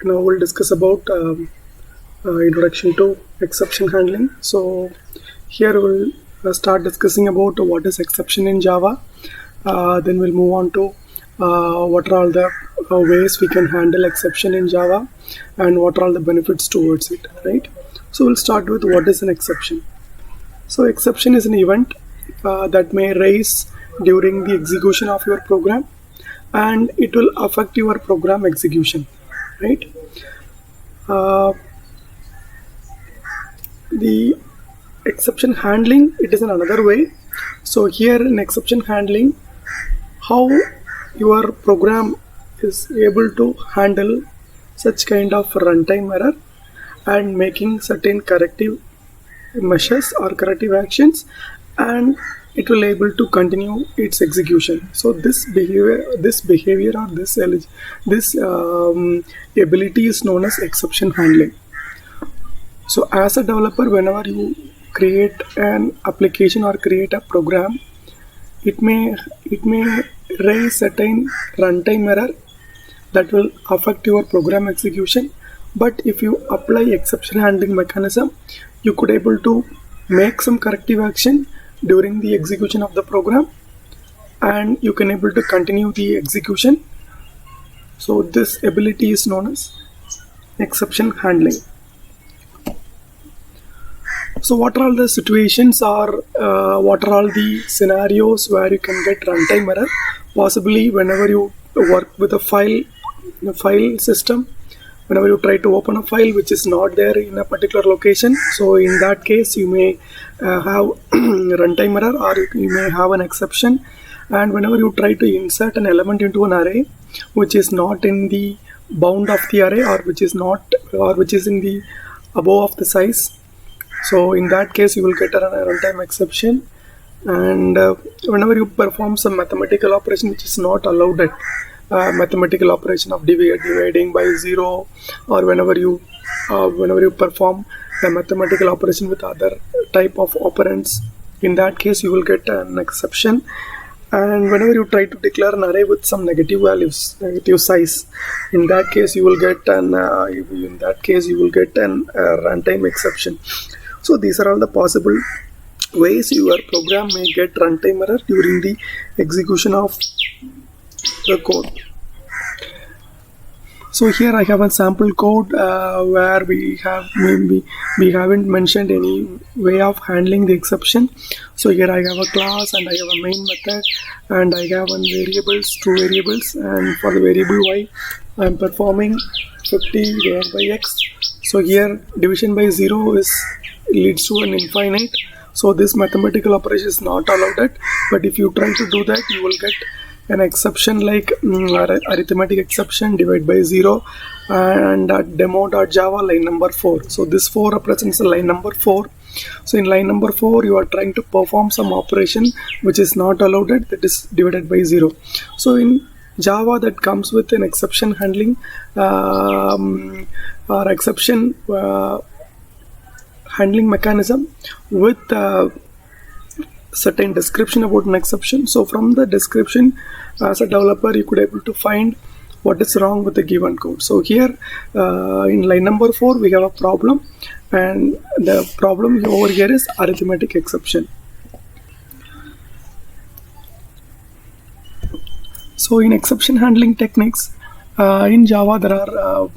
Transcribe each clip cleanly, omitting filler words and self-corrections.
Now we'll discuss about introduction to exception handling. So here we'll start discussing about what is exception in Java. Then we'll move on to what are all the ways we can handle exception in Java and what are all the benefits towards it, right? So we'll start with what is an exception. So exception is an event that may rise during the execution of your program, and it will affect your program execution, right? The exception handling, it is another way. So here in exception handling, how your program is able to handle such kind of runtime error and making certain corrective measures or corrective actions, and it will able to continue its execution. So this behavior or this ability is known as exception handling. So as a developer, whenever you create an application or create a program, it may raise certain runtime error that will affect your program execution. But if you apply exception handling mechanism, you could able to make some corrective action during the execution of the program, and you can able to continue the execution. So this ability is known as exception handling. So what are all the situations or what are all the scenarios where you can get runtime error? Possibly whenever you work with a file system, whenever you try to open a file which is not there in a particular location, so in that case you may have runtime error, or you may have an exception. And whenever you try to insert an element into an array which is not in the bound of the array, or which is in the above of the size, so in that case you will get a runtime exception. And whenever you perform some mathematical operation which is not allowed at mathematical operation of dividing by 0, or whenever you perform a mathematical operation with other type of operands, in that case you will get an exception. And whenever you try to declare an array with some negative size, in that case you will get an runtime exception. So these are all the possible ways your program may get runtime error during the execution of the code. So here I have a sample code where we haven't mentioned any way of handling the exception. So here I have a class and I have a main method and I have two variables, and for the variable y I am performing 50 divided by x. So here division by 0 leads to an infinite. So this mathematical operation is not allowed, but if you try to do that, you will get an exception like arithmetic exception, divide by 0, and demo.java line number 4. So this 4 represents the line number 4. So in line number 4 you are trying to perform some operation which is not allowed, that is divided by 0. So in Java that comes with an exception handling or exception handling mechanism with certain description about an exception. So from the description, as a developer you could able to find what is wrong with the given code. So here in line number 4 we have a problem, and the problem over here is arithmetic exception. So in exception handling techniques in Java there are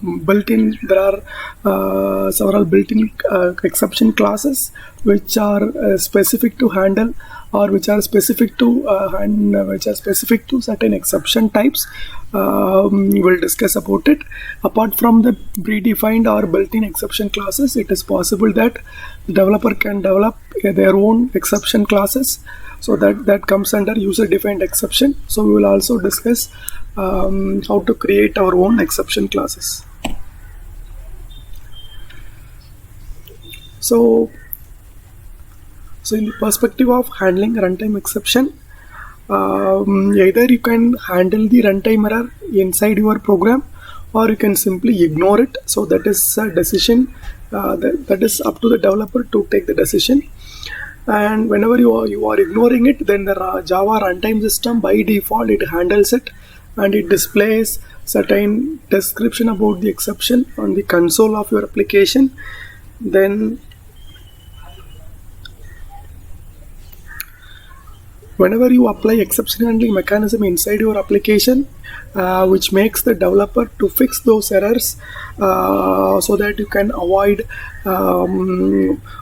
several built-in exception classes which are specific to handle, or which are specific to certain exception types. We will discuss about it. Apart from the predefined or built-in exception classes, it is possible that the developer can develop their own exception classes. So that comes under user-defined exception. So we will also discuss how to create our own exception classes. So in the perspective of handling runtime exception, either you can handle the runtime error inside your program, or you can simply ignore it. So that is a decision that is up to the developer to take the decision. And whenever you are ignoring it, then the Java runtime system by default it handles it, and it displays certain description about the exception on the console of your application. Then whenever you apply exception handling mechanism inside your application, which makes the developer to fix those errors, so that you can avoid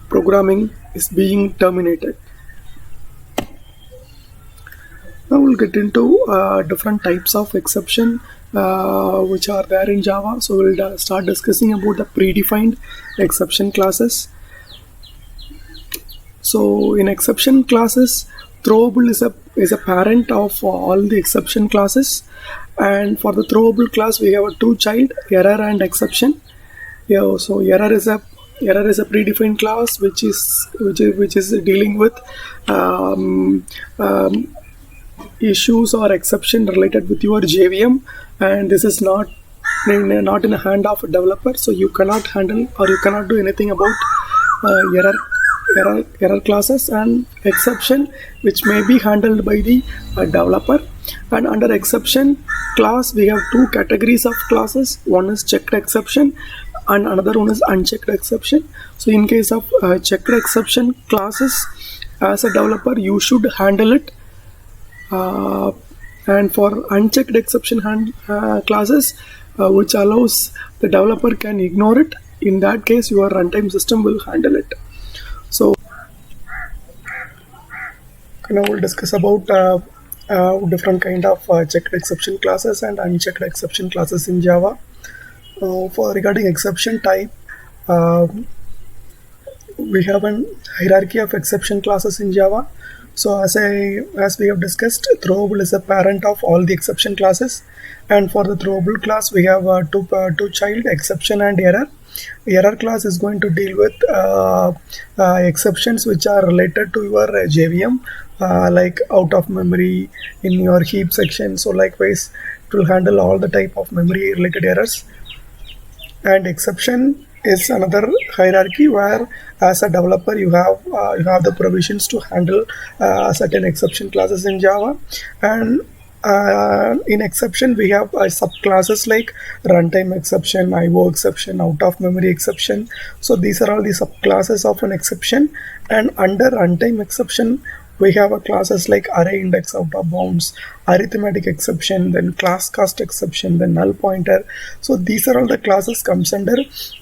programming is being terminated. Now we'll get into different types of exception which are there in Java. So we'll start discussing about the predefined exception classes. So in exception classes, throwable is a parent of all the exception classes, and for the throwable class we have a two child, error and exception. Yeah, so error is a predefined class which is dealing with issues or exception related with your JVM, and this is not in the hand of a developer, so you cannot handle or you cannot do anything about error classes and exception, which may be handled by the developer. And under exception class we have two categories of classes. One is checked exception and another one is unchecked exception. So in case of checked exception classes, as a developer you should handle it, and for unchecked exception classes, which allows the developer can ignore it, in that case your runtime system will handle it. So now we'll discuss about different kind of checked exception classes and unchecked exception classes in Java. For regarding exception type, we have a hierarchy of exception classes in Java. So as we have discussed, throwable is a parent of all the exception classes, and for the throwable class we have two child, exception and error. Error class is going to deal with exceptions which are related to your JVM, like out of memory in your heap section. So likewise it will handle all the type of memory related errors. And exception is another hierarchy where as a developer you have the provisions to handle certain exception classes in Java. And in exception we have subclasses like runtime exception, IO exception, out of memory exception. So these are all the subclasses of an exception. And under runtime exception we have a classes like array index out of bounds, arithmetic exception, then class cast exception, then null pointer. So these are all the classes comes under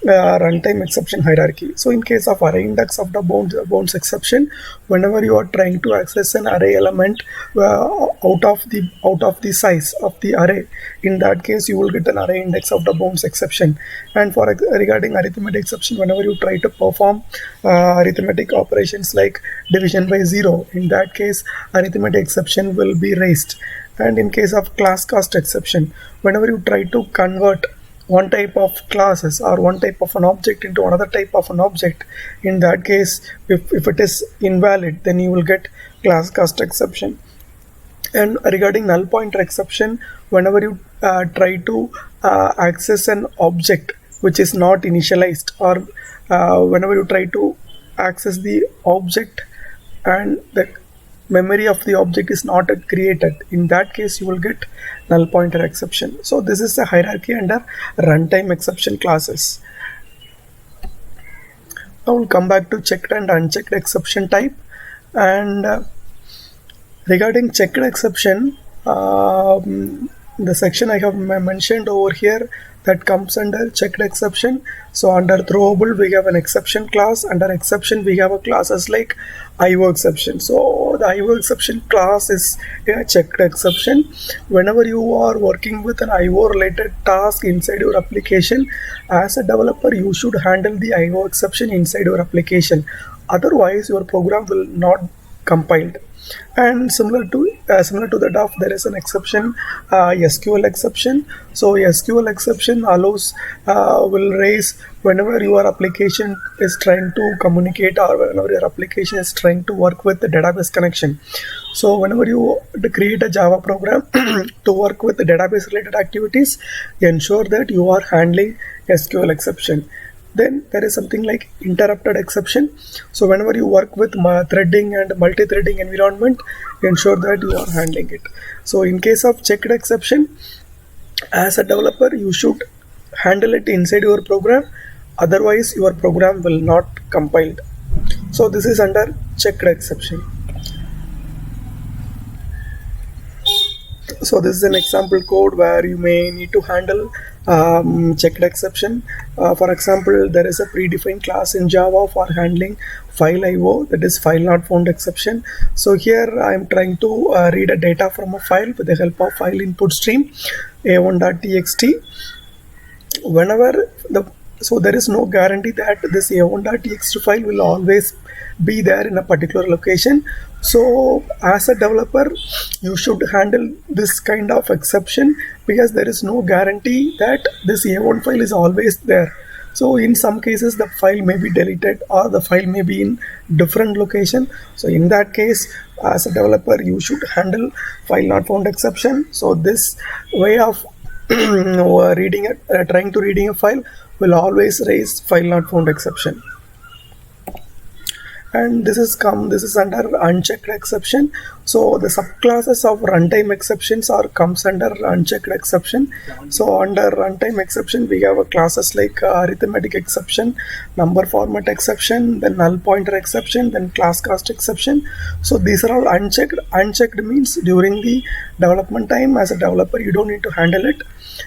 runtime exception hierarchy. So in case of array index out of bounds exception, whenever you are trying to access an array element out of the size of the array, in that case you will get an array index out of bounds exception. And for regarding arithmetic exception, whenever you try to perform arithmetic operations like division by 0, in that case arithmetic exception will be raised. And in case of class cast exception, whenever you try to convert one type of classes or one type of an object into another type of an object, in that case if it is invalid, then you will get class cast exception. And regarding null pointer exception, whenever you try to access an object which is not initialized, or whenever you try to access the object and the memory of the object is not created, in that case you will get null pointer exception. So this is the hierarchy under runtime exception classes. Now we'll come back to checked and unchecked exception type. And regarding checked exception, the section I have mentioned over here, that comes under checked exception. So under throwable we have an exception class. Under exception we have a classes like IO exception. So the IO exception class is a checked exception. Whenever you are working with an IO related task inside your application, as a developer you should handle the IO exception inside your application, otherwise your program will not compiled. And similar to that there is an exception, SQL exception. So SQL exception allows will raise whenever your application is trying to communicate, or whenever your application is trying to work with the database connection. So whenever you create a Java program to work with the database related activities, ensure that you are handling SQL exception. Then there is something like interrupted exception. So whenever you work with threading and multi-threading environment, ensure that you are handling it. So in case of checked exception, As a developer, you should handle it inside your program, otherwise your program will not compile. So this is under checked exception. So this is an example code where you may need to handle checked exception. For example, there is a predefined class in Java for handling file IO, that is file not found exception. So here I am trying to read a data from a file with the help of file input stream a1.txt. Whenever so there is no guarantee that this a1.txt file will always be there in a particular location. So as a developer, you should handle this kind of exception, because there is no guarantee that this a1 file is always there. So in some cases the file may be deleted, or the file may be in different location. So in that case, as a developer, you should handle file not found exception. So this way of reading it, trying to reading a file will always raise file not found exception. And this is under unchecked exception. So the subclasses of runtime exceptions comes under unchecked exception. So under runtime exception, we have classes like arithmetic exception, number format exception, then null pointer exception, then class cast exception. So these are all unchecked. Unchecked means during the development time, as a developer, you don't need to handle it.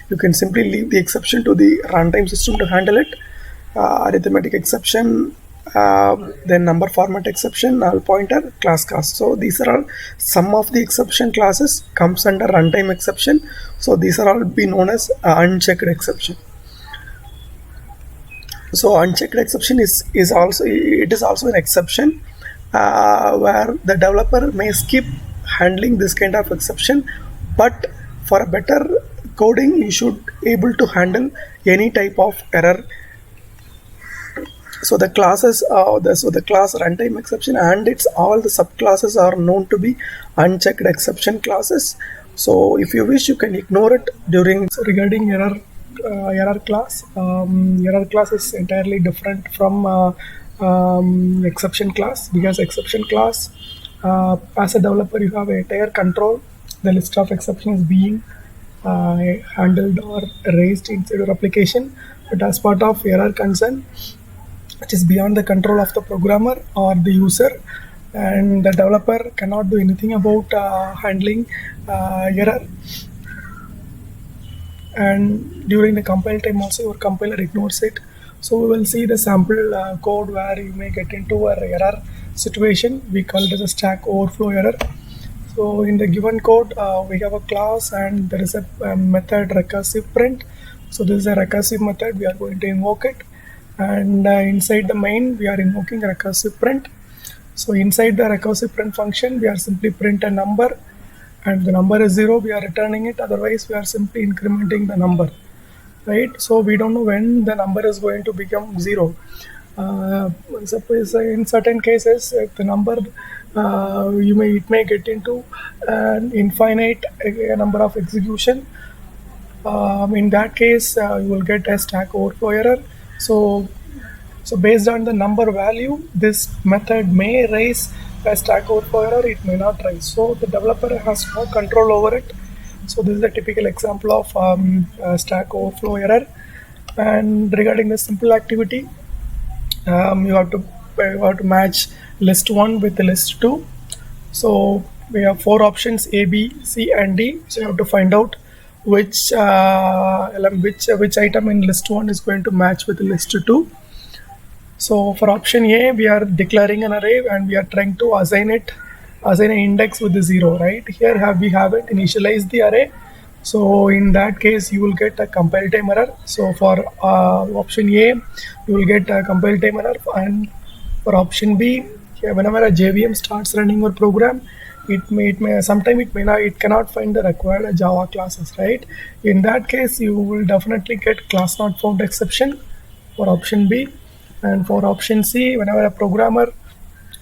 You can simply leave the exception to the runtime system to handle it. Arithmetic exception, then number format exception, null pointer, class cast. So these are all some of the exception classes comes under runtime exception. So these are all be known as unchecked exception. So unchecked exception is also an exception where the developer may skip handling this kind of exception, but for a better coding, you should able to handle any type of error. So the classes, the class runtime exception and its all the subclasses are known to be unchecked exception classes. So if you wish, you can ignore it during. So regarding error class, error class is entirely different from exception class, because exception class, as a developer, you have entire control. The list of exceptions being handled or raised inside your application, but as part of error concern, which is beyond the control of the programmer or the user, and the developer cannot do anything about handling error. And during the compile time also, your compiler ignores it. So we will see the sample code where you may get into an error situation. We call it as a Stack Overflow error. So in the given code, we have a class and there is a method recursive print. So this is a recursive method, we are going to invoke it. And inside the main, we are invoking recursive print. So inside the recursive print function, we are simply print a number, and the number is 0, we are returning it. Otherwise, we are simply incrementing the number, right? So we don't know when the number is going to become 0. Suppose in certain cases, if the number it may get into an infinite number of execution. In that case, you will get a Stack Overflow error. So based on the number value, this method may raise a Stack Overflow error, it may not raise. So the developer has no control over it. So this is a typical example of Stack Overflow error. And regarding the simple activity, you have to match list 1 with the list 2. So we have 4 options, A, B, C, and D. So you have to find out which item in list 1 is going to match with list 2. So for option A, we are declaring an array and we are trying to assign an index with the 0, right? Here we haven't initialized the array. So in that case, you will get a compile time error. So for option A, you will get a compile time error, and for option B, whenever a JVM starts running your program, it may it cannot find the required Java classes, right? In that case, you will definitely get class not found exception for option B. And for option C, whenever a programmer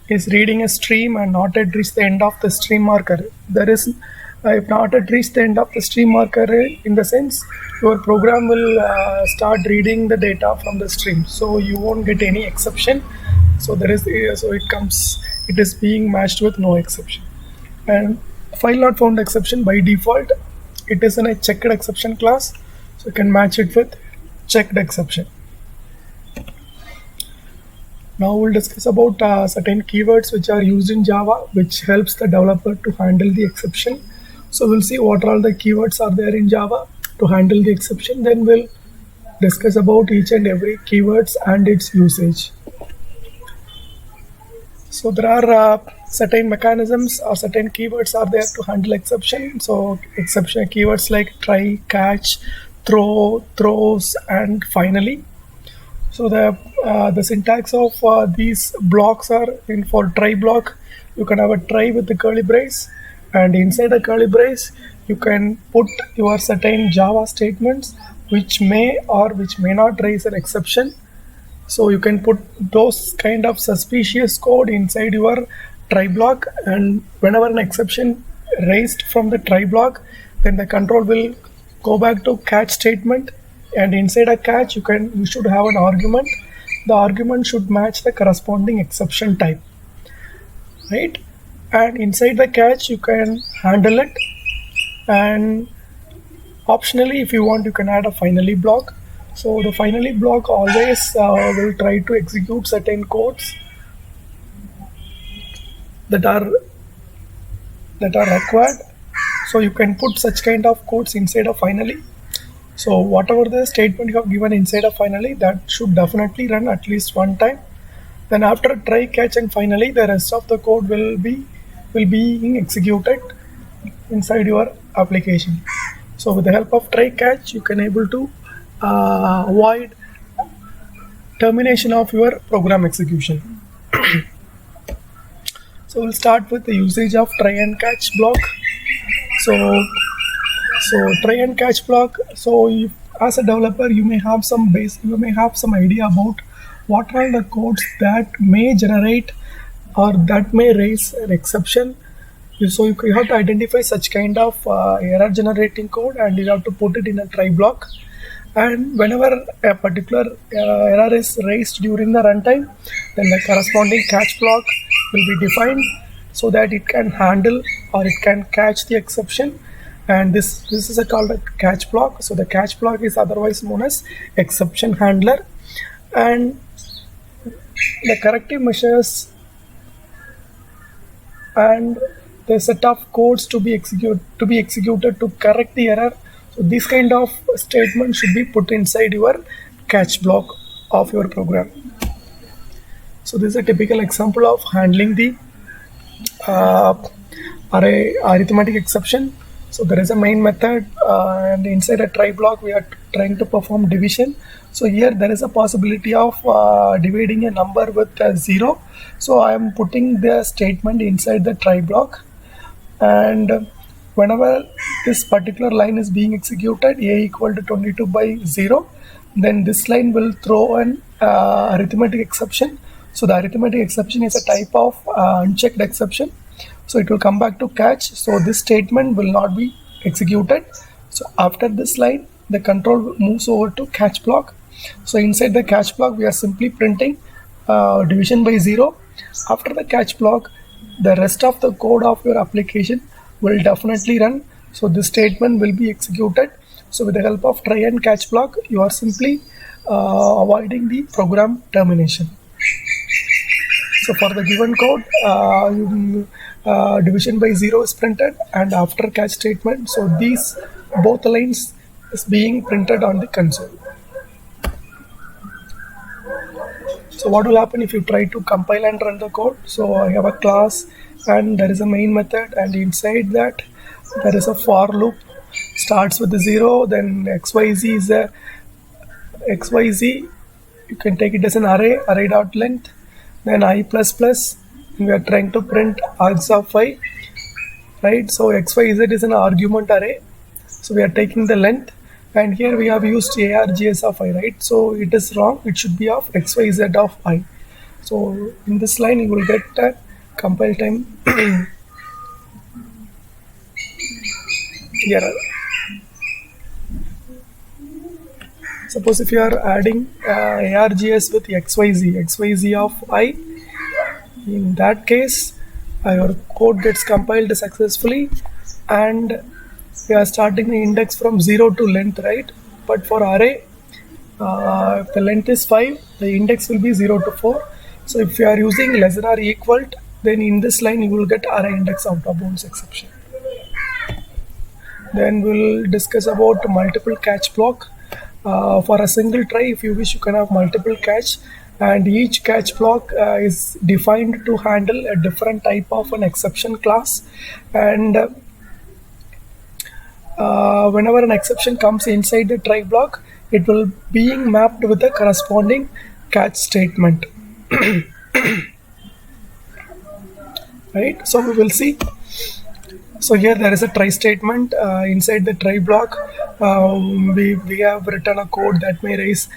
is reading a stream and not yet reached the end of the stream marker, if not yet reached the end of the stream marker, in the sense your program will start reading the data from the stream, so you won't get any exception. So it is being matched with no exception. And file not found exception by default, it is in a checked exception class, so you can match it with checked exception. Now we'll discuss about certain keywords which are used in Java, which helps the developer to handle the exception. So we'll see what all the keywords are there in Java to handle the exception. Then we'll discuss about each and every keywords and its usage. So there are certain mechanisms or certain keywords are there to handle exception. So exception keywords like try, catch, throw, throws, and finally. So the syntax of these blocks are in for try block. You can have a try with the curly brace, and inside the curly brace you can put your certain Java statements which may or which may not raise an exception. So you can put those kind of suspicious code inside your try block, and whenever an exception raised from the try block, then the control will go back to catch statement, and inside a catch you should have an argument. The argument should match the corresponding exception type, right? And inside the catch you can handle it, and optionally if you want you can add a finally block. So the finally block always will try to execute certain codes that are required. So you can put such kind of codes inside a finally. So whatever the statement you have given inside a finally, that should definitely run at least one time. Then after try, catch, and finally, the rest of the code will be executed inside your application. So with the help of try catch, you can able to avoid termination of your program execution. So we'll start with the usage of try and catch block. So try and catch block. So if, as a developer, you may have some idea about what are the codes that may generate or that may raise an exception. So you have to identify such kind of error generating code, and you have to put it in a try block. And whenever a particular error is raised during the runtime, then the corresponding catch block will be defined so that it can handle or it can catch the exception. And this is called a catch block. So the catch block is otherwise known as exception handler. And the corrective measures and the set of codes to be executed to correct the error. So this kind of statement should be put inside your catch block of your program. So this is a typical example of handling the arithmetic exception. So there is a main method, and inside a try block we are trying to perform division. So here there is a possibility of dividing a number with 0. So I am putting the statement inside the try block, and whenever this particular line is being executed, a equal to 22 by 0, then this line will throw an arithmetic exception. So the arithmetic exception is a type of unchecked exception. So it will come back to catch. So this statement will not be executed. So after this line, the control moves over to catch block. So inside the catch block, we are simply printing division by 0. After the catch block, the rest of the code of your application will definitely run. So this statement will be executed. So with the help of try and catch block, you are simply avoiding the program termination. So for the given code, division by 0 is printed, and after catch statement, so these both lines is being printed on the console. So what will happen if you try to compile and run the code? So I have a class and there is a main method, and inside that there is a for loop, starts with the 0, then xyz is a xyz, you can take it as an array dot length, then I plus plus, we are trying to print args of I, right? So xyz is an argument array, so we are taking the length, and here we have used args of I, right? So it is wrong, it should be of xyz of I. So in this line you will get a compile time error. Suppose if you are adding args with xyz of I, in that case your code gets compiled successfully, and we are starting the index from 0 to length, right? But for array, if the length is 5, the index will be 0 to 4. So if you are using less than or equal, then in this line you will get array index out of bounds exception. Then we'll discuss about multiple catch block. For a single try, if you wish, you can have multiple catch, and each catch block is defined to handle a different type of an exception class. And whenever an exception comes inside the try block, it will being mapped with the corresponding catch statement. Right, so we will see. So here there is a try statement. Inside the try block, we have written a code that may raise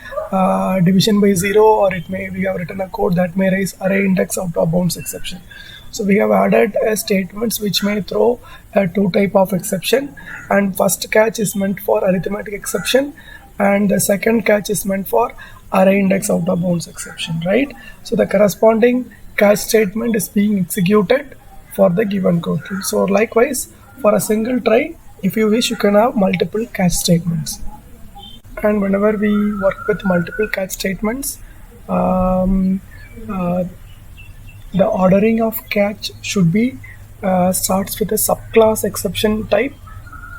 division by 0, or we have written a code that may raise array index out of bounds exception. So we have added statements which may throw two type of exception, and first catch is meant for arithmetic exception, and the second catch is meant for array index out of bounds exception, right? So the corresponding catch statement is being executed for the given code. So likewise, for a single try, if you wish, you can have multiple catch statements. And whenever we work with multiple catch statements, the ordering of catch should be starts with a subclass exception type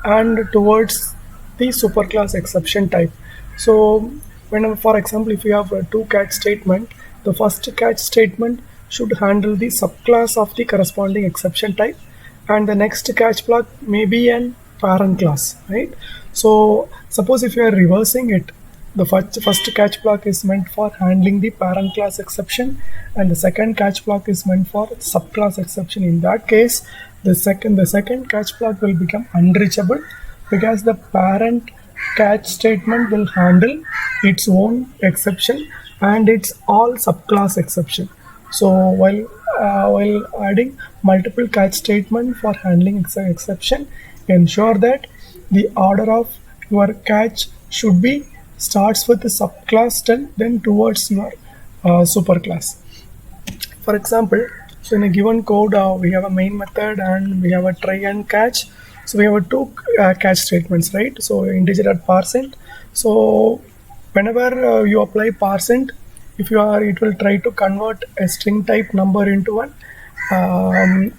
and towards the superclass exception type. So whenever, for example, if you have a two catch statement, the first catch statement should handle the subclass of the corresponding exception type, and the next catch block may be an parent class, right? So suppose if you are reversing it, the first catch block is meant for handling the parent class exception, and the second catch block is meant for subclass exception. In that case, the second catch block will become unreachable, because the parent catch statement will handle its own exception and its all subclass exception. So while adding multiple catch statement for handling exception, ensure that the order of your catch should be starts with the subclass then towards your superclass. For example, so in a given code, we have a main method and we have a try and catch. So we have two catch statements, right? So integer at %. So whenever you apply %, it will try to convert a string type number into an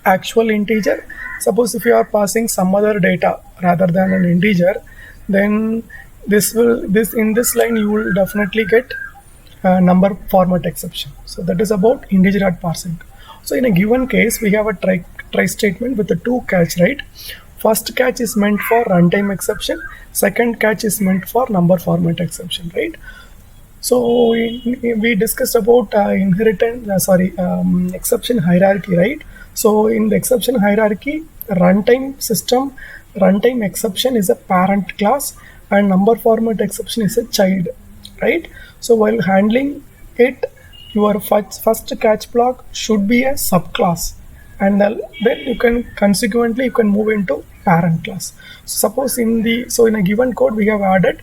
actual integer. Suppose if you are passing some other data rather than an integer, then in this line you will definitely get number format exception. So that is about integer at %. So in a given case, we have a try statement with the two catch, right? First catch is meant for runtime exception, second catch is meant for number format exception, right? So we discussed about exception hierarchy, right? So in the exception hierarchy, runtime exception is a parent class and number format exception is a child, right? So while handling it, your first catch block should be a subclass, and then you can consequently move into parent class. So suppose in a given code we have added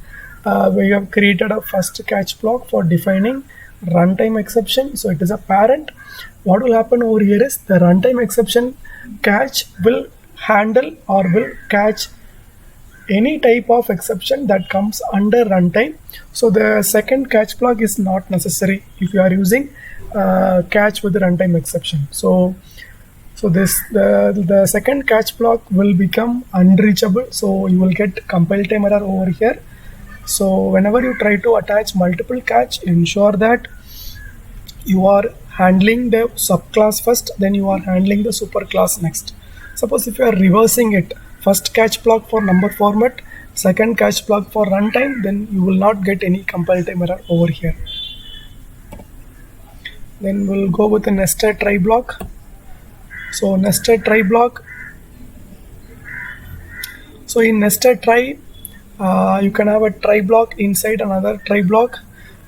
we have created a first catch block for defining runtime exception, so it is a parent. What will happen over here is the runtime exception catch will handle or will catch any type of exception that comes under runtime. So the second catch block is not necessary if you are using catch with the runtime exception. So the second catch block will become unreachable, so you will get compile time error over here. So whenever you try to attach multiple catch, ensure that you are handling the subclass first, then you are handling the superclass next. Suppose if you are reversing it, first catch block for number format, second catch block for runtime, then you will not get any compile time error over here. Then we'll go with the nested try block. So nested try block. So in nested try, you can have a try block inside another try block.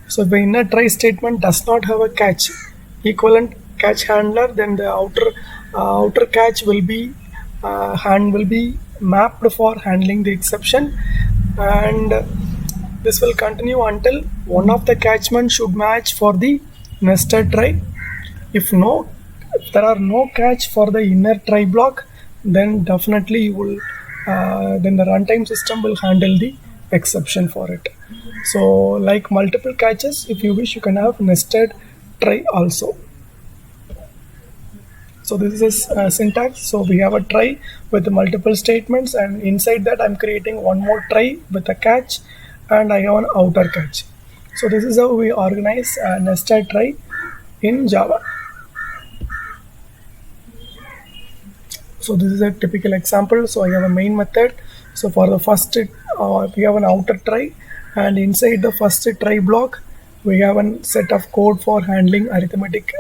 So the inner try statement does not have a catch equivalent catch handler, then the outer catch will be mapped for handling the exception, and this will continue until one of the catchment should match for the nested try. If there are no catch for the inner try block, then definitely you will then the runtime system will handle the exception for it. So like multiple catches, if you wish, you can have nested try also. So this is syntax. So we have a try with multiple statements, and inside that I'm creating one more try with a catch, and I have an outer catch. So this is how we organize nested try in Java. So this is a typical example. So I have a main method. So for the first, we have an outer try, and inside the first try block, we have a set of code for handling arithmetic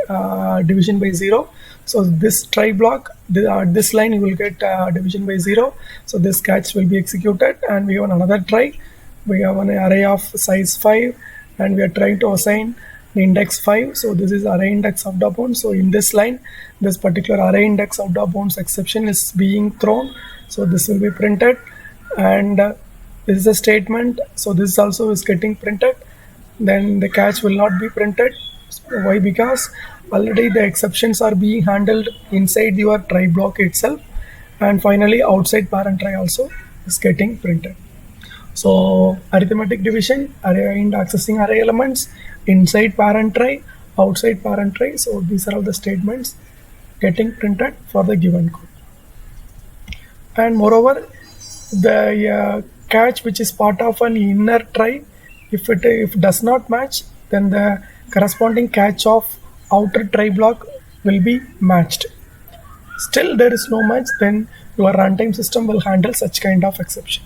division by 0. So this try block, this line you will get division by 0. So this catch will be executed, and we have another try. We have an array of size 5, and we are trying to assign index 5. So this is array index out of bounds. So in this line, this particular array index out of bounds exception is being thrown. So this will be printed, and this is a statement. So this also is getting printed. Then the catch will not be printed. Why? Because already the exceptions are being handled inside your try block itself, and finally outside parent try also is getting printed. So arithmetic division, array and accessing array elements, inside parent try, outside parent try. So these are all the statements getting printed for the given code. And moreover, the catch which is part of an inner try, if it does not match, then the corresponding catch of outer try block will be matched. Still there is no match, then your runtime system will handle such kind of exception.